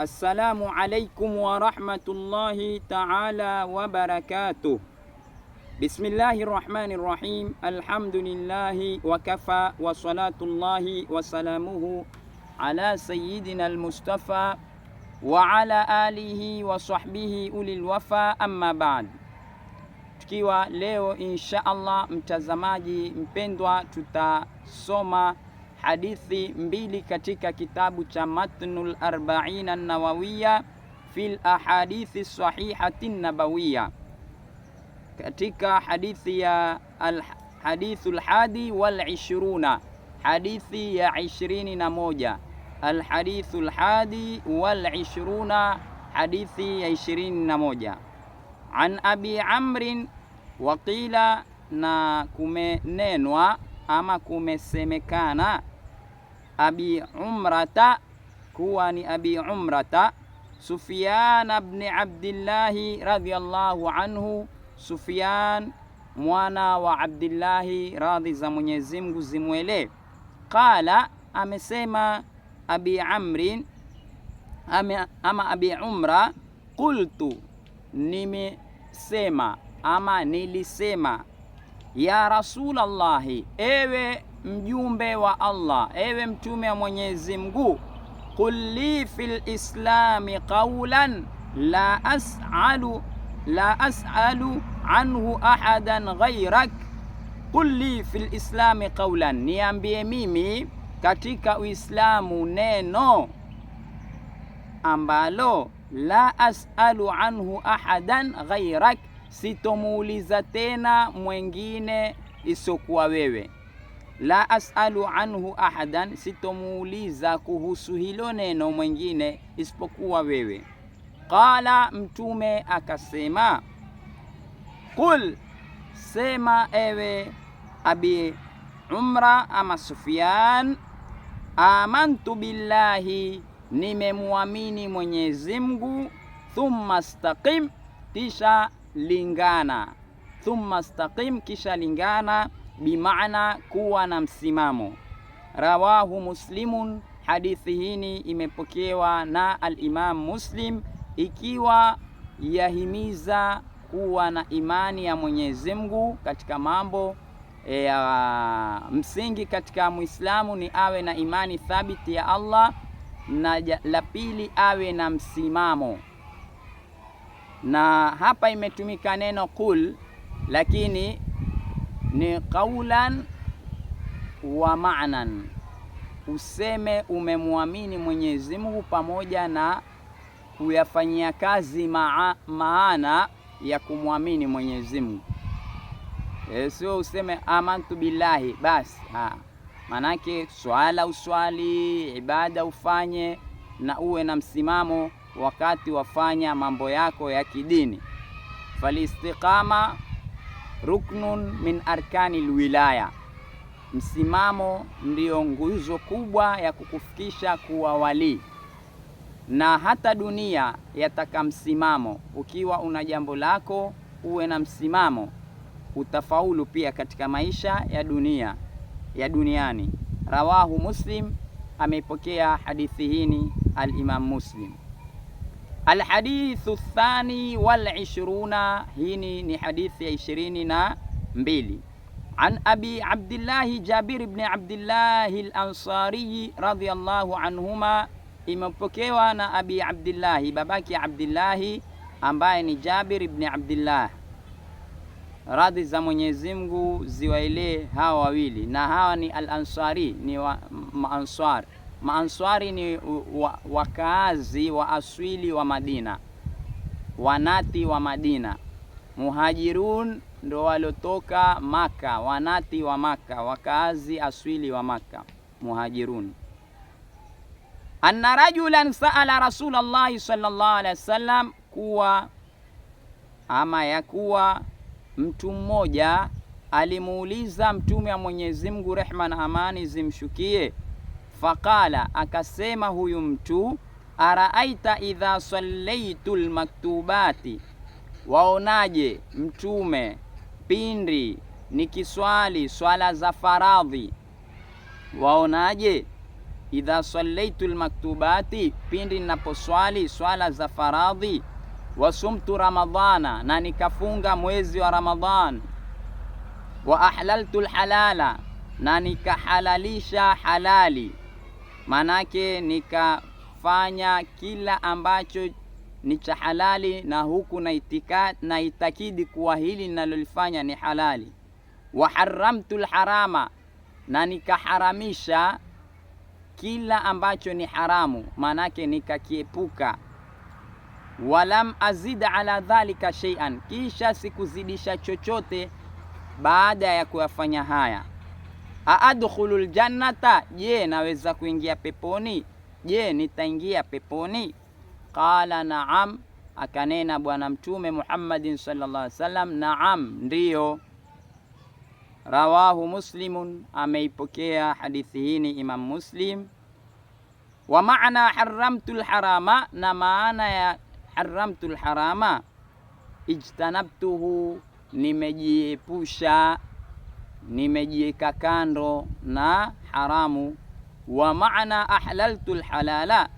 Assalamu alaikum wa rahmatullahi ta'ala wa barakatuh. Bismillahir rahmanir rahim. Alhamdulillahi wa kafa wa salatullahi wa salamuhu ala sayyidina al-Mustafa wa ala alihi wa sahbihi ulil wafa, amma ba'd. Tukiwa leo insha Allah, mtazamaji mpendwa, tutasoma hadithi mbili katika kitabu cha Matnul Arba'ina Nawawiya fil ahadithi sahihati nabawiya, katika hadithi ya alhadithul hadi wal ishruna, hadithi ya 21. Alhadithul hadi wal ishruna, hadithi ya 21. An abi amrin waqila, na kumenenwa ama kumesemekana abi umrata, kuwa ni abi umrata Sufyan ibn Abdillahi radhiyallahu anhu, Sufyan mwana wa Abdillahi, radhi za Mwenyezi Mungu zimwele. Qala, amesema abi amrin ama abi umra, qultu, nimesema ama nilisema, ya Rasulallahi, ewe mjumbe wa Allah, ewe mtume wa Mwenyezi Mungu, qul li fil islami qawlan la as'alu anhu ahadan ghayrak. Qul li fil islami qawlan, niambie mimi katika Uislamu neno ambalo la as'alu anhu ahadan ghayrak, sitomuuliza tena mwengine isokuwa wewe. La as'alu anhu ahadan, sitomuuliza kuhusu hilo neno mwengine isipokuwa wewe. Qala, mtume akasema, qul, sema ewe abi umra ama Sufyan, amantu billahi, nimemwamini Mwenyezi Mungu, thumma istaqim, kisha lingana. Thumma istaqim, kisha lingana, bimaana kuwa na msimamo. Rawahu Muslimun, hadithi hii imepokewa na al-Imam Muslim, ikiwa yahimiza kuwa na imani ya Mwenyezi Mungu katika mambo ya msingi katika Muislamu ni awe na imani thabiti ya Allah, na la pili awe na msimamo. Na hapa imetumika neno qul, lakini ni qaulan wa ma'nan, useme umemwamini Mwenyezi Mungu pamoja na kuyafanyia kazi maana ya kumwamini Mwenyezi Mungu. Sio useme amantu billahi basi, manake swala uswali, ibada ufanye, na uwe na msimamo wakati wafanya mambo yako ya kidini. Falistiqama ruknun min arkani lwilaya, msimamo ndiyo nguzo kubwa ya kukufikisha kuwa wali. Na hata dunia yataka msimamo. Ukiwa una jambo lako uwe na msimamo, utafaulu pia katika maisha ya duniani. Rawahu Muslim, ameipokea hadithi hii al-Imam Muslim. Alhadithu thani wal ishruna, hii ni hadithi ya 22. An abi Abdillahi Jabir ibn Abdillahi al-Ansari radhiyallahu anhuma, imepokewa na abi Abdillahi, babaki Abdillahi ambaye ni Jabir ibn Abdillah, radhi za Mwenyezi Mungu ziwaile hawa wawili. Na hawa ni al-Ansari, ni maanswar. Maanswari ni wakaazi wa aswili wa Madina, wanati wa Madina. Muhajirun ndo walotoka Maka, wanati wa Maka, wakaazi aswili wa Maka, muhajirun. Anna rajulan sa'ala Rasulullah sallallahu alaihi wasallam, kuwa ama ya kuwa mtu mmoja alimuuliza mtume wa Mwenyezi Mungu, rehma na amani zimshukie. Faqala, akasema huyu mtu, araaita idha sallaitul maktubati, waonaje mtume pindi nikiswali swala za faradhi, waonaje? idha sallaitu almaktubati, pindi ninaposwali swala za faradhi, wasumtu ramadhana, na nikafunga mwezi wa Ramadhan, wa ahlaltu alhalala, na nikahalalisha halali, manake nikafanya kila ambacho ni cha halali na huku na itakidi kuwa hili ninalolifanya ni halali. Wa haramtu alharama, na nikaharamisha kila ambacho ni haramu, manake nikakiepuka. Walam azid ala dhalika shay'an, kisha sikuzidisha chochote baada ya kuyafanya haya. Aadkhulul jannata, je, naweza kuingia peponi? Je, nitaingia peponi? Qala naam, akanena Bwana Mtume Muhammadin sallallahu alaihi wasallam, naam, ndiyo. Rawahu Muslimun, ameipokea hadithi hii ni Imam Muslim. Wa maana haramtul harama, na maana ya haramtul harama, ijtanabtuhu, nimejiepusha, nimejieka kando na haramu. Wa maana ahlaltul halala,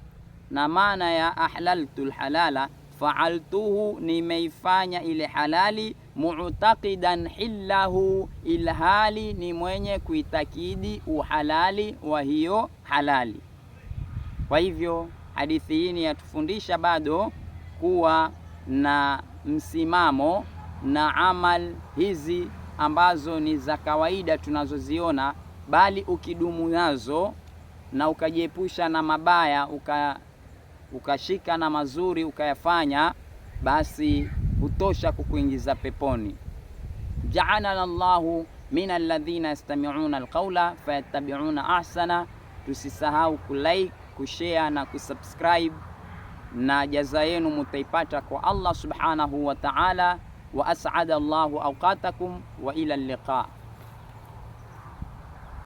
na maana ya ahlaltul halala, fa'altuhu, nimeifanya ile halali, mu'taqidan hillahu, ilhali ni mwenye kuitakidi uhalali wa hiyo halali. Kwa hivyo hadithi hii yatufundisha bado kuwa na msimamo na amal hizi ambazo ni za kawaida tunazoziona, bali ukidumu nazo na ukajiepusha na mabaya, ukashika na mazuri ukayafanya, basi hutosha kukuingiza peponi. Ja'alana Allahu min alladhina yastami'una alqawla fayattabi'una ahsana. Tusisahau kulike, kushare na kusubscribe, na jaza yenu mutaipata kwa Allah subhanahu wa ta'ala. Wa as'ada Allahu awqatakum wa ila liqa.